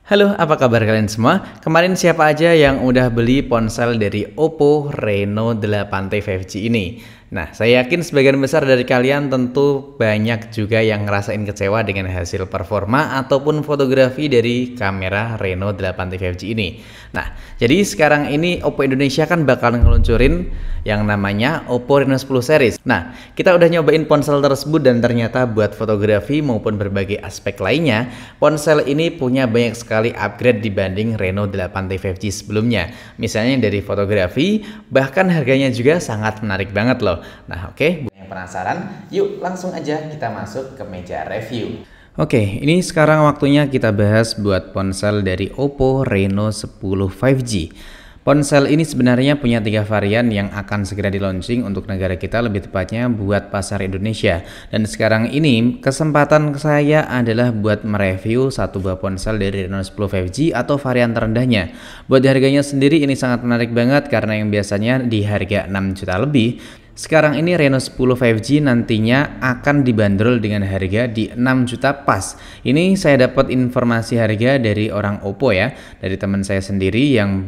Halo, apa kabar kalian semua? Kemarin siapa aja yang udah beli ponsel dari Oppo Reno 8T 5G ini? Nah, saya yakin sebagian besar dari kalian tentu banyak juga yang ngerasain kecewa dengan hasil performa ataupun fotografi dari kamera Reno 8T 5G ini. Nah, jadi sekarang ini Oppo Indonesia kan bakal ngeluncurin yang namanya Oppo Reno 10 series. Nah, kita udah nyobain ponsel tersebut dan ternyata buat fotografi maupun berbagai aspek lainnya, ponsel ini punya banyak sekali upgrade dibanding Reno 8T 5G sebelumnya. Misalnya dari fotografi, bahkan harganya juga sangat menarik banget loh. Nah, oke, buat yang penasaran, yuk langsung aja kita masuk ke meja review. Oke, ini sekarang waktunya kita bahas buat ponsel dari Oppo Reno 10 5G. Ponsel ini sebenarnya punya 3 varian yang akan segera di launching untuk negara kita, lebih tepatnya buat pasar Indonesia. Dan sekarang ini kesempatan saya adalah buat mereview satu buah ponsel dari Reno 10 5G atau varian terendahnya. Buat harganya sendiri ini sangat menarik banget karena yang biasanya di harga 6 juta lebih, sekarang ini Reno 10 5G nantinya akan dibanderol dengan harga di 6 juta pas. Ini saya dapat informasi harga dari orang Oppo ya, dari teman saya sendiri yang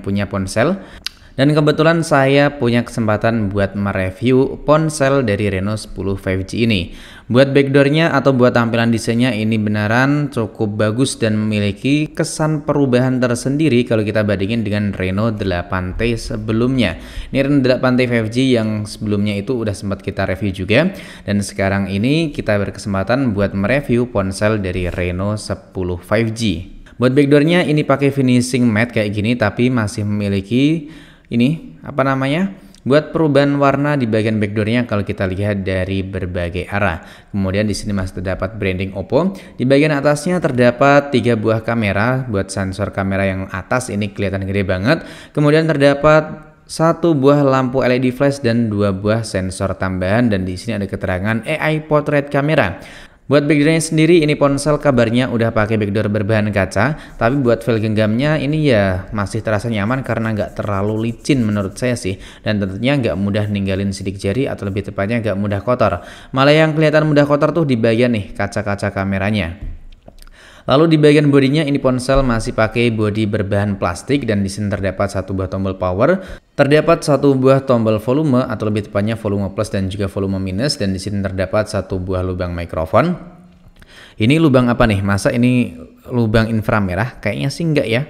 punya ponsel. Dan kebetulan saya punya kesempatan buat mereview ponsel dari Reno 10 5G ini. Buat backdoornya atau buat tampilan desainnya ini beneran cukup bagus dan memiliki kesan perubahan tersendiri kalau kita bandingin dengan Reno 8T sebelumnya. Ini Reno 8T 5G yang sebelumnya itu udah sempat kita review juga. Dan sekarang ini kita berkesempatan buat mereview ponsel dari Reno 10 5G. Buat backdoornya ini pakai finishing matte kayak gini, tapi masih memiliki buat perubahan warna di bagian backdoornya kalau kita lihat dari berbagai arah. Kemudian di sini masih terdapat branding Oppo. Di bagian atasnya terdapat 3 buah kamera. Buat sensor kamera yang atas ini kelihatan gede banget. Kemudian terdapat 1 buah lampu LED flash dan 2 buah sensor tambahan, dan di sini ada keterangan AI Portrait Camera. Buat backdoornya sendiri ini ponsel kabarnya udah pakai backdoor berbahan kaca, tapi buat file genggamnya ini ya masih terasa nyaman karena nggak terlalu licin menurut saya sih, dan tentunya nggak mudah ninggalin sidik jari atau lebih tepatnya nggak mudah kotor. Malah yang kelihatan mudah kotor tuh di bagian nih kaca-kaca kameranya. Lalu di bagian bodinya ini ponsel masih pakai bodi berbahan plastik, dan di sini terdapat 1 buah tombol power, terdapat 1 buah tombol volume atau lebih tepatnya volume plus dan juga volume minus, dan di sini terdapat 1 buah lubang mikrofon. Ini lubang apa nih? Masa ini lubang inframerah? Kayaknya sih enggak ya.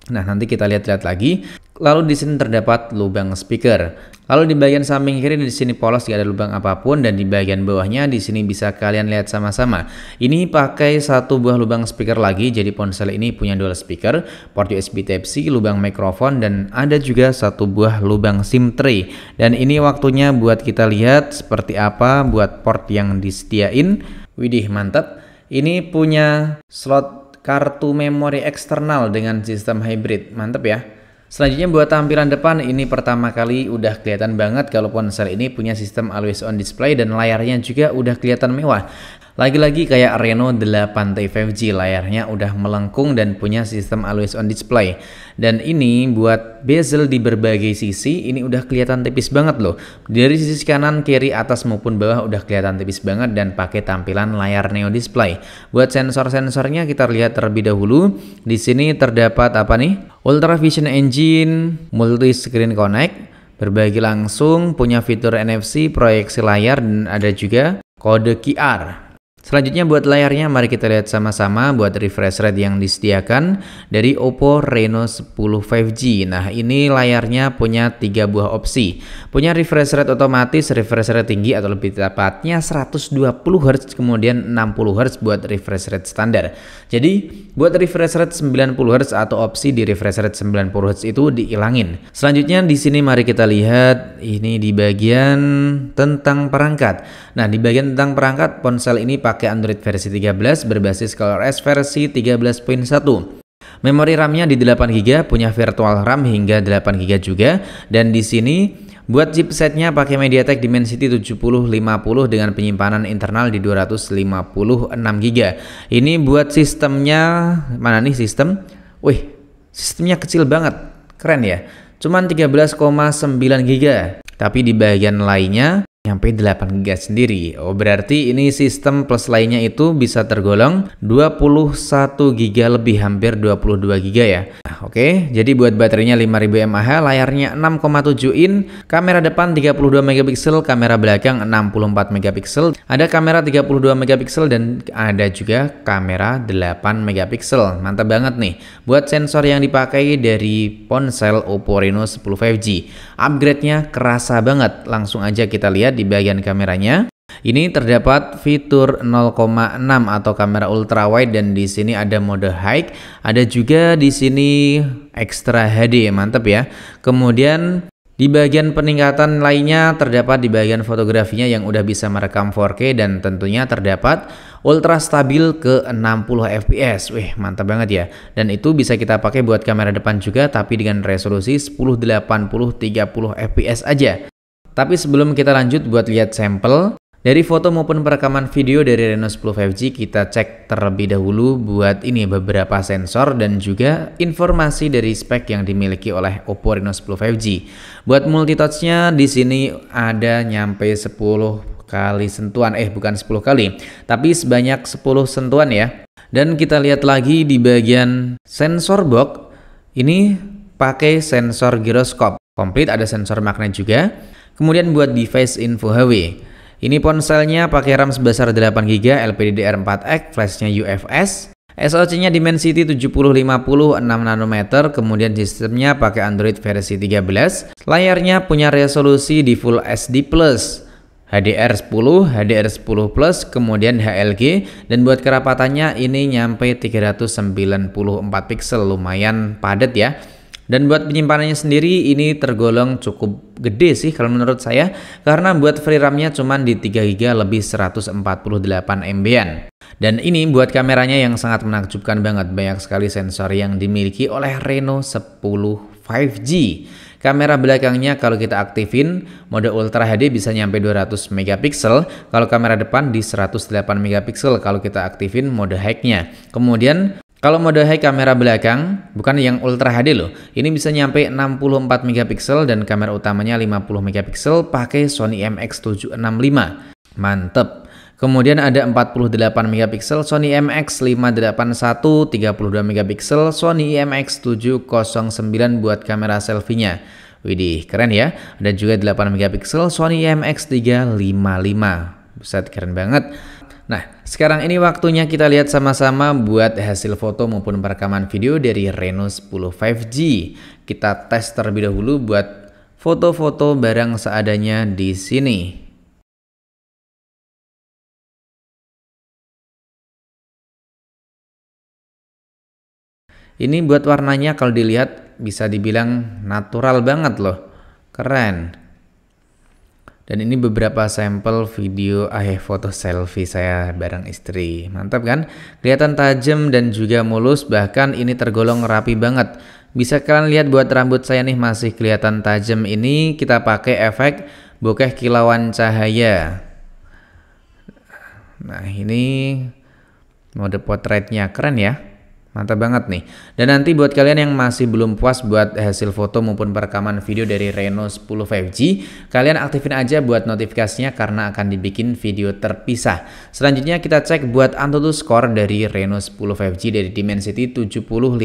Nah, nanti kita lihat-lihat lagi. Lalu di sini terdapat lubang speaker. Lalu di bagian samping kiri di sini polos, tidak ada lubang apapun, dan di bagian bawahnya di sini bisa kalian lihat sama-sama. Ini pakai 1 buah lubang speaker lagi, jadi ponsel ini punya dual speaker, port USB Type-C, lubang mikrofon, dan ada juga 1 buah lubang SIM tray. Dan ini waktunya buat kita lihat seperti apa buat port yang disediain. Widih, mantap. Ini punya slot kartu memori eksternal dengan sistem hybrid, mantap ya. Selanjutnya buat tampilan depan ini pertama kali udah kelihatan banget kalau ponsel ini punya sistem always on display, dan layarnya juga udah kelihatan mewah. Lagi-lagi kayak Reno 8T 5G, layarnya udah melengkung dan punya sistem always on display. Dan ini buat bezel di berbagai sisi ini udah kelihatan tipis banget loh. Dari sisi kanan, kiri, atas maupun bawah udah kelihatan tipis banget dan pakai tampilan layar Neo display. Buat sensor-sensornya kita lihat terlebih dahulu. Di sini terdapat apa nih? Ultra Vision Engine, multi screen connect, berbagi langsung, punya fitur NFC, proyeksi layar, dan ada juga kode QR. Selanjutnya buat layarnya mari kita lihat sama-sama buat refresh rate yang disediakan dari Oppo Reno 10 5G. Nah, ini layarnya punya 3 buah opsi. Punya refresh rate otomatis, refresh rate tinggi atau lebih tepatnya 120 Hz, kemudian 60 Hz buat refresh rate standar. Jadi buat refresh rate 90 Hz atau opsi di refresh rate 90 Hz itu diilangin. Selanjutnya di sini mari kita lihat ini di bagian tentang perangkat. Nah, di bagian tentang perangkat ponsel ini pakai Android versi 13 berbasis ColorOS versi 13.1. Memori RAM-nya di 8 GB, punya virtual RAM hingga 8 GB juga, dan di sini buat chipsetnya pakai MediaTek Dimensity 7050 dengan penyimpanan internal di 256 GB. Ini buat sistemnya, mana nih sistem? Wih, sistemnya kecil banget. Keren ya. Cuman 13,9 GB. Tapi di bagian lainnya Sampai 8 GB sendiri. Oh, berarti ini sistem plus lainnya itu bisa tergolong 21 GB lebih, hampir 22 GB ya. Nah, oke, jadi buat baterainya 5000 mAh, layarnya 6,7 in, kamera depan 32 megapiksel, kamera belakang 64 megapiksel, ada kamera 32 megapiksel dan ada juga kamera 8 megapiksel. Mantap banget nih. Buat sensor yang dipakai dari ponsel Oppo Reno 10 5G. Upgrade-nya kerasa banget. Langsung aja kita lihat di bagian kameranya. Ini terdapat fitur 0,6 atau kamera ultra wide dan di sini ada mode high, ada juga di sini extra HD, mantap ya. Kemudian di bagian peningkatan lainnya terdapat di bagian fotografinya yang udah bisa merekam 4K dan tentunya terdapat ultra stabil ke 60 fps. Wih, mantap banget ya. Dan itu bisa kita pakai buat kamera depan juga tapi dengan resolusi 1080 30 fps aja. Tapi sebelum kita lanjut buat lihat sampel dari foto maupun perekaman video dari Reno 10 5G, kita cek terlebih dahulu buat ini beberapa sensor dan juga informasi dari spek yang dimiliki oleh Oppo Reno 10 5G. Buat multitouch-nya di sini ada nyampe 10 kali sentuhan, bukan 10 kali, tapi sebanyak 10 sentuhan ya. Dan kita lihat lagi di bagian sensor box, ini pakai sensor giroskop. Komplit, ada sensor magnet juga. Kemudian buat device info HW, ini ponselnya pakai RAM sebesar 8GB, LPDDR4X, flashnya UFS, SoC-nya Dimensity 7050 6 nanometer, kemudian sistemnya pakai Android versi 13, layarnya punya resolusi di Full HD+, HDR10, HDR10+, kemudian HLG, dan buat kerapatannya ini nyampe 394 piksel, lumayan padat ya. Dan buat penyimpanannya sendiri ini tergolong cukup gede sih kalau menurut saya, karena buat free RAM-nya cuman di 3GB lebih 148 MB-an. Dan ini buat kameranya yang sangat menakjubkan banget, banyak sekali sensor yang dimiliki oleh Reno 10 5G. Kamera belakangnya kalau kita aktifin mode Ultra HD bisa nyampe 200 megapiksel, kalau kamera depan di 108 megapiksel kalau kita aktifin mode high-nya. Kemudian kalau mode high kamera belakang, bukan yang Ultra HD loh, ini bisa nyampe 64 megapiksel dan kamera utamanya 50 megapiksel pakai Sony MX765. Mantep. Kemudian ada 48 megapiksel Sony MX581, 32 megapiksel Sony IMX709 buat kamera selfie-nya. Widih, keren ya. Ada juga 8 megapiksel Sony IMX355. Buset, keren banget. Nah, sekarang ini waktunya kita lihat sama-sama buat hasil foto maupun perekaman video dari Reno 10 5G. Kita tes terlebih dahulu buat foto-foto barang seadanya di sini. Ini buat warnanya kalau dilihat bisa dibilang natural banget loh. Keren. Dan ini beberapa sampel video foto selfie saya bareng istri. Mantap kan? Kelihatan tajam dan juga mulus, bahkan ini tergolong rapi banget. Bisa kalian lihat buat rambut saya nih masih kelihatan tajam. Ini kita pakai efek bokeh kilauan cahaya. Nah, ini mode potretnya keren ya. Mantap banget nih. Dan nanti buat kalian yang masih belum puas buat hasil foto maupun perekaman video dari Reno 10 5G, kalian aktifin aja buat notifikasinya karena akan dibikin video terpisah. Selanjutnya kita cek buat Antutu score dari Reno 10 5G dari Dimensity 7050.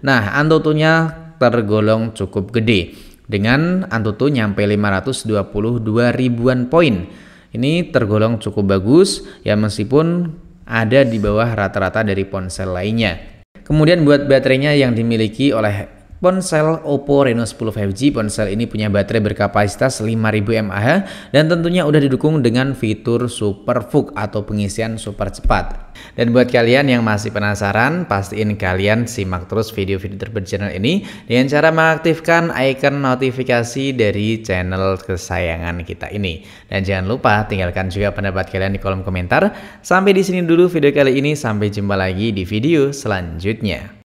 Nah, Antutunya tergolong cukup gede dengan Antutu nyampe 522 ribuan poin. Ini tergolong cukup bagus ya, meskipun ada di bawah rata-rata dari ponsel lainnya. Kemudian buat baterainya yang dimiliki oleh ponsel Oppo Reno 10 5G, ponsel ini punya baterai berkapasitas 5000 mAh dan tentunya udah didukung dengan fitur Super VOOC atau pengisian super cepat. Dan buat kalian yang masih penasaran, pastiin kalian simak terus video-video terbaru channel ini dengan cara mengaktifkan icon notifikasi dari channel kesayangan kita ini. Dan jangan lupa tinggalkan juga pendapat kalian di kolom komentar. Sampai di sini dulu video kali ini, sampai jumpa lagi di video selanjutnya.